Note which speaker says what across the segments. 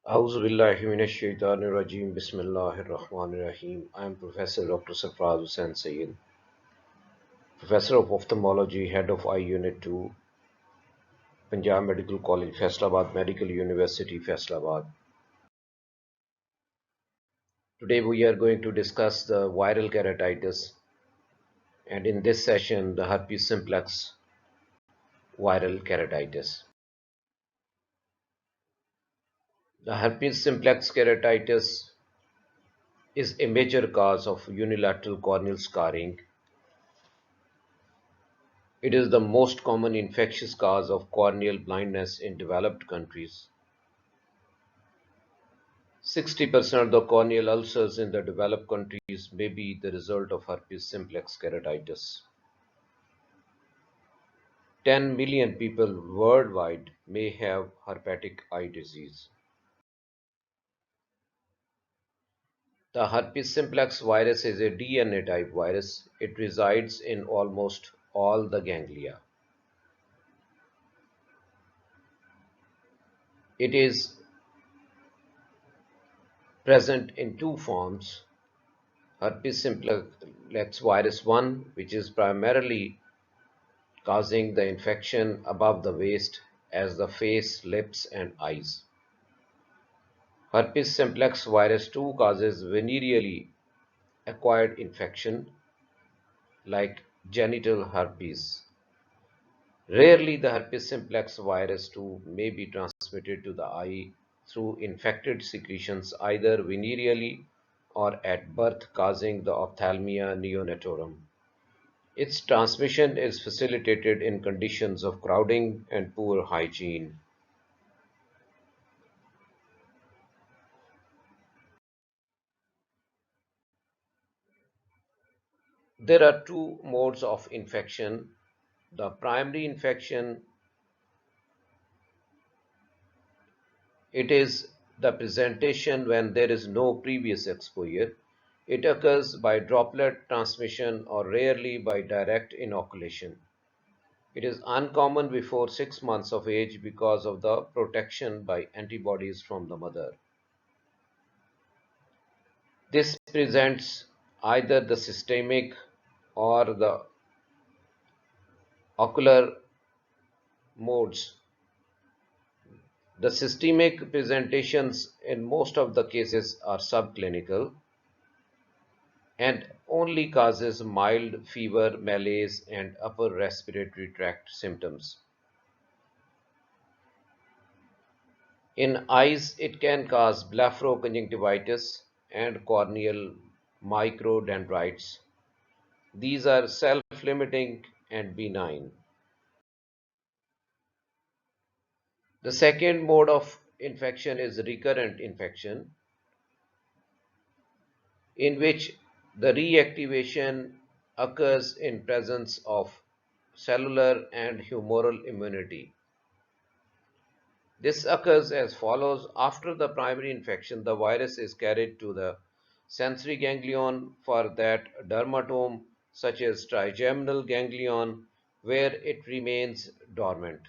Speaker 1: A'udhu billahi minash shaitanir rajim. Bismillahir Rahmanir Rahim. I am Professor Dr. Sarfraz Hussain Sayyid, Professor of Ophthalmology, Head of Eye Unit 2, Punjab Medical College, Faisalabad Medical University, Faisalabad. Today we are going to discuss the viral keratitis, and in this session, the herpes simplex viral keratitis. The herpes simplex keratitis is a major cause of unilateral corneal scarring. It is the most common infectious cause of corneal blindness in developed countries. 60% of the corneal ulcers in the developed countries may be the result of herpes simplex keratitis. 10 million people worldwide may have herpetic eye disease. The herpes simplex virus is a DNA type virus. It resides in almost all the ganglia. It is present in two forms: herpes simplex virus 1, which is primarily causing the infection above the waist as the face, lips, and eyes. Herpes simplex virus 2 causes venereally acquired infection like genital herpes. Rarely, the herpes simplex virus 2 may be transmitted to the eye through infected secretions either venereally or at birth, causing the ophthalmia neonatorum. Its transmission is facilitated in conditions of crowding and poor hygiene. There are two modes of infection. The primary infection, it is the presentation when there is no previous exposure. It occurs by droplet transmission or rarely by direct inoculation. It is uncommon before 6 months of age because of the protection by antibodies from the mother. This presents either the systemic or the ocular modes. The systemic presentations in most of the cases are subclinical and only causes mild fever, malaise, and upper respiratory tract symptoms. In eyes, it can cause blepharoconjunctivitis and corneal microdendrites. These are self-limiting and benign. The second mode of infection is recurrent infection, in which the reactivation occurs in presence of cellular and humoral immunity. This occurs as follows. After the primary infection, the virus is carried to the sensory ganglion for that dermatome, such as trigeminal ganglion, where it remains dormant.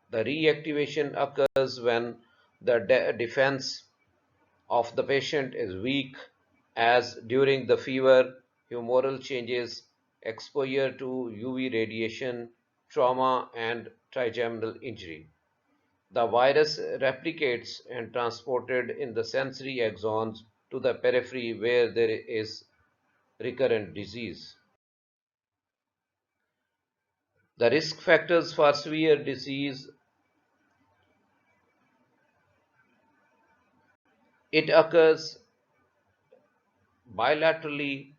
Speaker 1: The reactivation occurs when the defense of the patient is weak, as during the fever, humoral changes, exposure to UV radiation, trauma, and trigeminal injury. The virus replicates and transported in the sensory axons to the periphery where there is recurrent disease. The risk factors for severe disease, it occurs bilaterally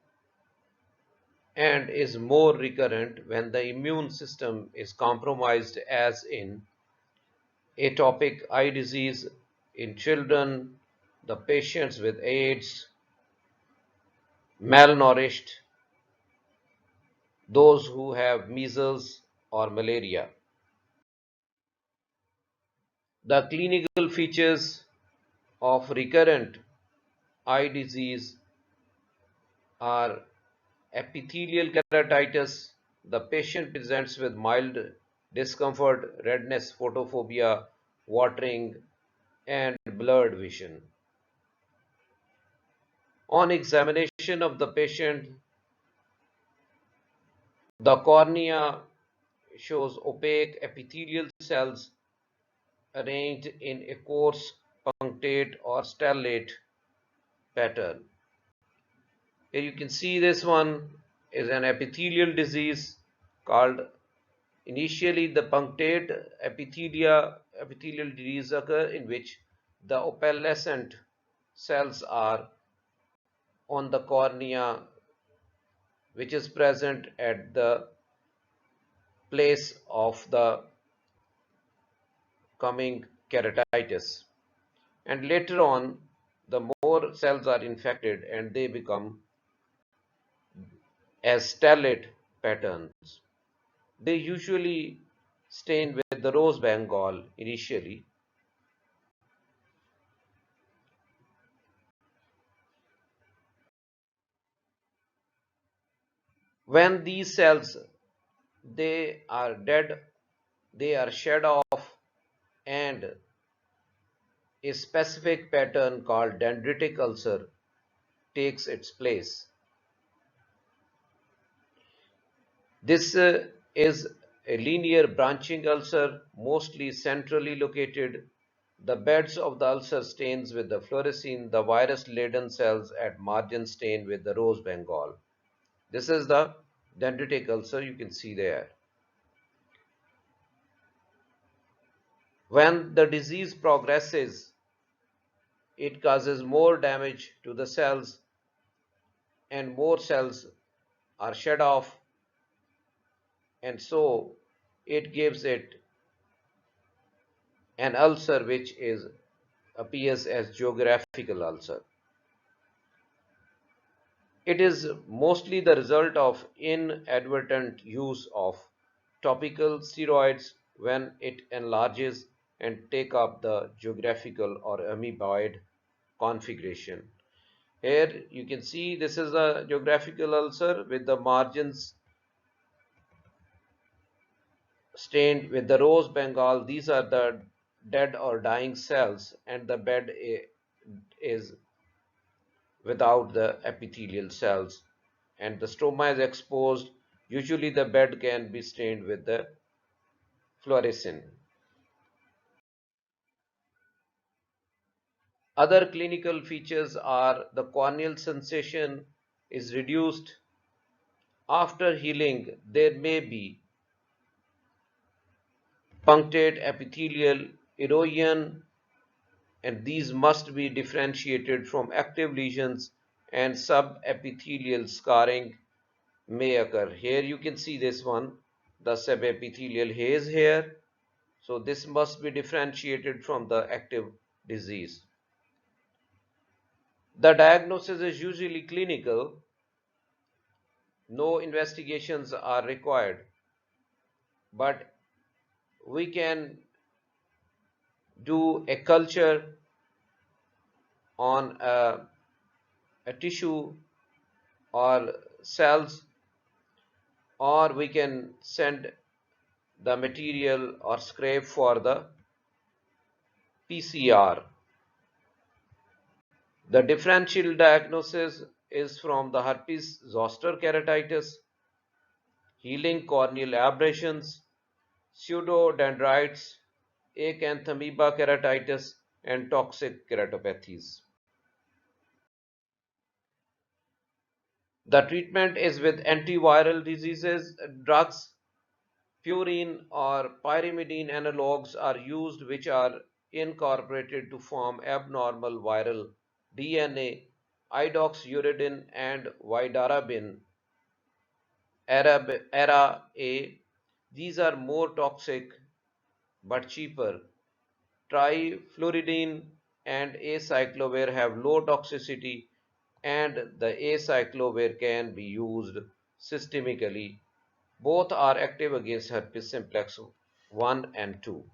Speaker 1: and is more recurrent when the immune system is compromised, as in atopic eye disease in children, the patients with AIDS, malnourished, those who have measles or malaria. The clinical features of recurrent eye disease are epithelial keratitis. The patient presents with mild discomfort, redness, photophobia, watering, and blurred vision. On examination of the patient, the cornea shows opaque epithelial cells arranged in a coarse punctate or stellate pattern. Here you can see this one is an epithelial disease called, initially the punctate epithelial disease occur in which the opalescent cells are on the cornea, which is present at the place of the coming keratitis, and later on the more cells are infected and they become as stellate patterns. They usually stain with the rose bengal initially. When these cells they are dead, they are shed off, and a specific pattern called dendritic ulcer takes its place. This is a linear branching ulcer, mostly centrally located. The beds of the ulcer stains with the fluorescein, the virus-laden cells at margin stain with the rose bengal. This is the dendritic ulcer you can see there. When the disease progresses, it causes more damage to the cells and more cells are shed off, and so it gives it an ulcer which appears as geographical ulcer. It is mostly the result of inadvertent use of topical steroids when it enlarges and take up the geographical or amoeboid configuration. Here you can see this is a geographical ulcer with the margins stained with the rose bengal. These are the dead or dying cells, and the bed is without the epithelial cells, and the stroma is exposed. Usually the bed can be stained with the fluorescein. Other clinical features are the corneal sensation is reduced. After healing, there may be punctate epithelial erosion, and these must be differentiated from active lesions, and subepithelial scarring may occur. Here you can see this one, the subepithelial haze here. So this must be differentiated from the active disease. The diagnosis is usually clinical. No investigations are required, but we can do a culture on a tissue or cells, or we can send the material or scrape for the PCR. The differential diagnosis is from the herpes zoster keratitis, healing corneal aberrations, pseudodendrites, acanthamoeba keratitis, and toxic keratopathies. The treatment is with antiviral diseases drugs. Purine or pyrimidine analogues are used, which are incorporated to form abnormal viral DNA. Idoxuridine and vidarabine ARA-A. These are more toxic but cheaper. Trifluridine and acyclovir have low toxicity, and the acyclovir can be used systemically. Both are active against herpes simplex 1 and 2.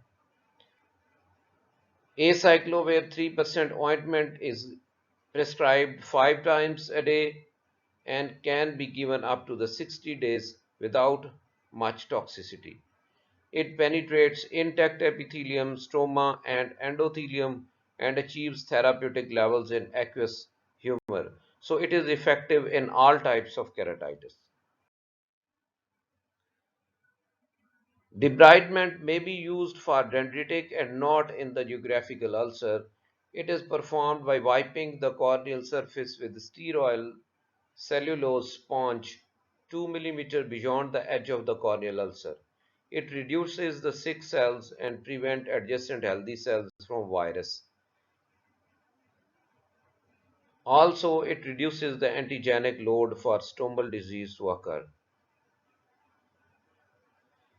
Speaker 1: Acyclovir 3% ointment is prescribed 5 times a day and can be given up to the 60 days without much toxicity. It penetrates intact epithelium, stroma, and endothelium and achieves therapeutic levels in aqueous humor. So it is effective in all types of keratitis. Debridement may be used for dendritic and not in the geographical ulcer. It is performed by wiping the corneal surface with sterile cellulose sponge 2 mm beyond the edge of the corneal ulcer. It reduces the sick cells and prevent adjacent healthy cells from virus. Also, it reduces the antigenic load for stomal disease to occur.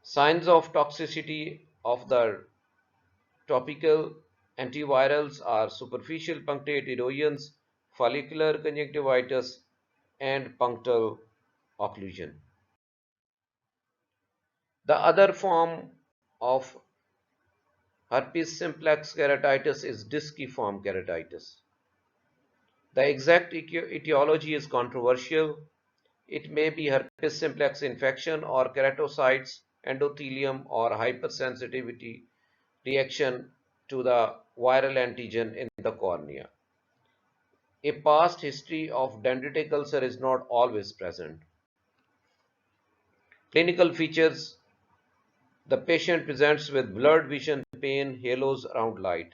Speaker 1: Signs of toxicity of the topical antivirals are superficial punctate erosions, follicular conjunctivitis, and punctal occlusion. The other form of herpes simplex keratitis is disciform keratitis. The exact etiology is controversial. It may be herpes simplex infection or keratocytes, endothelium, or hypersensitivity reaction to the viral antigen in the cornea. A past history of dendritic ulcer is not always present. Clinical features: the patient presents with blurred vision, pain, halos around light.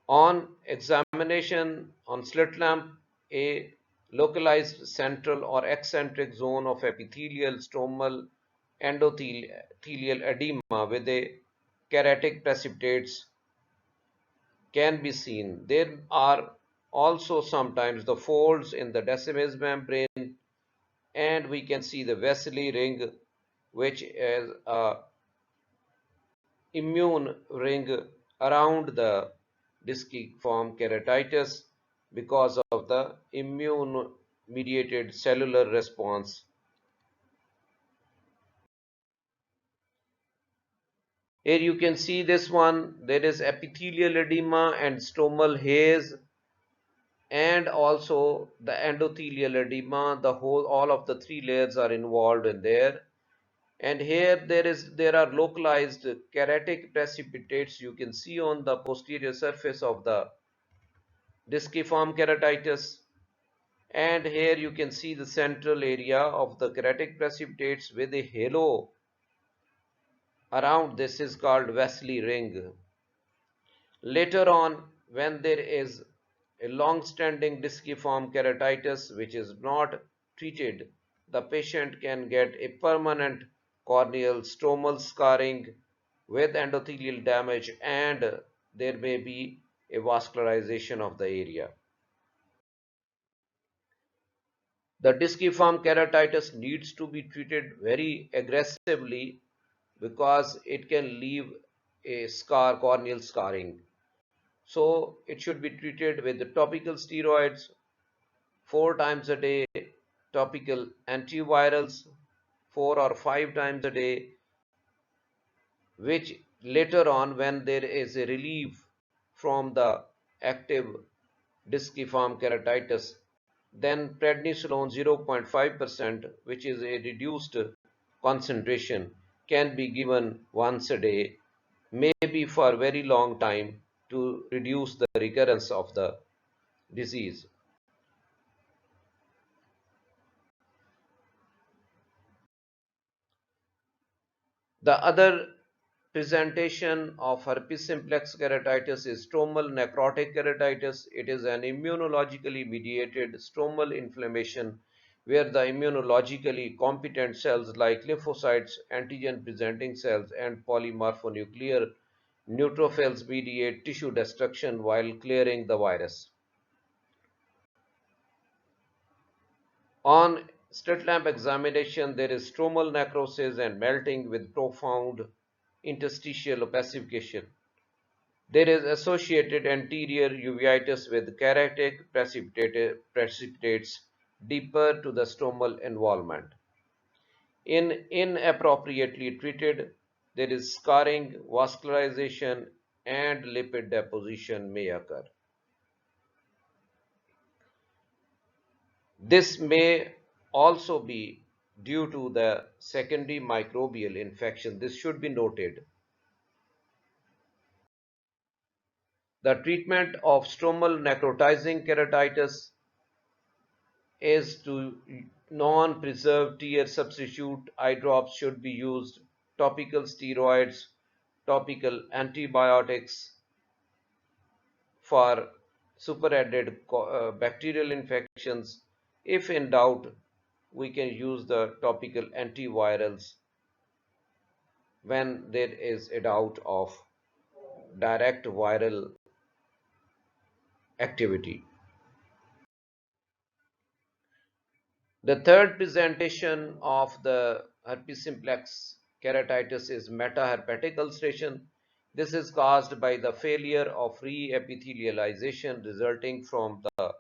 Speaker 1: On examination on slit lamp, a localized central or eccentric zone of epithelial stromal endothelial edema with a keratic precipitates can be seen. There are also sometimes the folds in the decimus membrane, and we can see the vessely ring, which is a immune ring around the disciform keratitis because of the immune mediated cellular response. Here you can see this one. There is epithelial edema and stromal haze, and also the endothelial edema. The whole, all of the three layers are involved in there. And here there are localized keratic precipitates you can see on the posterior surface of the disciform keratitis. And here you can see the central area of the keratic precipitates with a halo around. This is called Wesley ring. Later on, when there is a long-standing disciform keratitis which is not treated, the patient can get a permanent corneal stromal scarring with endothelial damage, and there may be a vascularization of the area. The disciform keratitis needs to be treated very aggressively because it can leave a scar, corneal scarring. So it should be treated with the topical steroids 4 times a day, topical antivirals 4 or 5 times a day, which later on, when there is a relief from the active disciform keratitis, then prednisolone 0.5%, which is a reduced concentration, can be given once a day, maybe for a very long time, to reduce the recurrence of the disease. The other presentation of herpes simplex keratitis is stromal necrotic keratitis. It is an immunologically mediated stromal inflammation where the immunologically competent cells like lymphocytes, antigen presenting cells, and polymorphonuclear neutrophils mediate tissue destruction while clearing the virus. On slit lamp examination, there is stromal necrosis and melting with profound interstitial opacification. There is associated anterior uveitis with keratic precipitates deeper to the stromal involvement. In inappropriately treated, there is scarring, vascularization, and lipid deposition may occur. This may also be due to the secondary microbial infection. This should be noted. The treatment of stromal necrotizing keratitis is to non-preserved tear substitute. Eye drops should be used. Topical steroids, topical antibiotics for superadded bacterial infections. If in doubt, we can use the topical antivirals when there is a doubt of direct viral activity. The third presentation of the herpes simplex keratitis is metaherpetic ulceration. This is caused by the failure of re-epithelialization resulting from the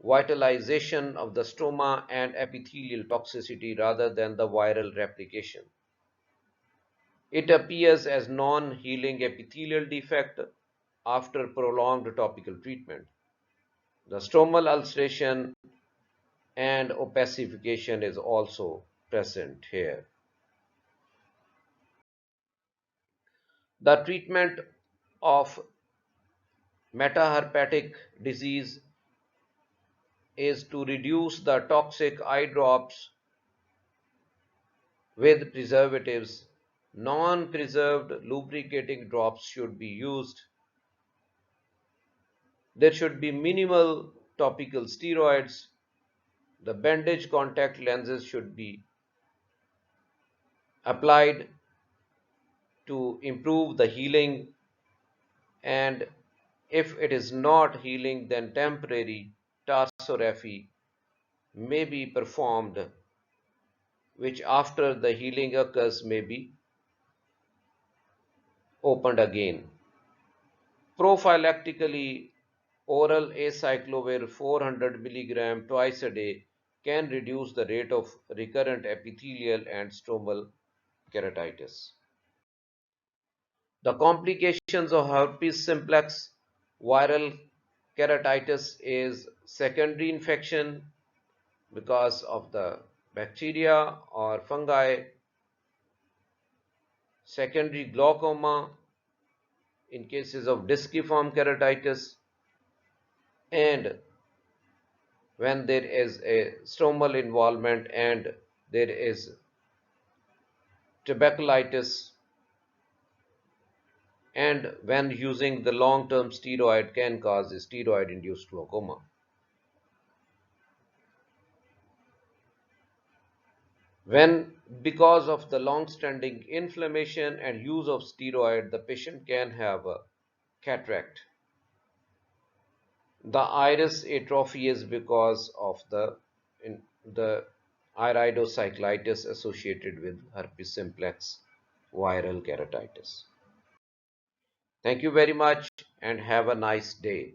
Speaker 1: devitalization of the stroma and epithelial toxicity rather than the viral replication. It appears as non-healing epithelial defect after prolonged topical treatment. The stromal ulceration and opacification is also present here. The treatment of metaherpetic disease is to reduce the toxic eye drops with preservatives. Non-preserved lubricating drops should be used. There should be minimal topical steroids. The bandage contact lenses should be applied to improve the healing, and if it is not healing, then temporary tarsorrhaphy may be performed, which after the healing occurs may be opened again. Prophylactically, oral acyclovir 400 milligram twice a day can reduce the rate of recurrent epithelial and stromal keratitis. The complications of herpes simplex viral keratitis is secondary infection because of the bacteria or fungi, secondary glaucoma in cases of disciform keratitis, and when there is a stromal involvement and there is tuberculitis, and when using the long-term steroid can cause steroid-induced glaucoma. When, because of the long-standing inflammation and use of steroid, the patient can have a cataract. The iris atrophy is because of the iridocyclitis associated with herpes simplex viral keratitis. Thank you very much and have a nice day.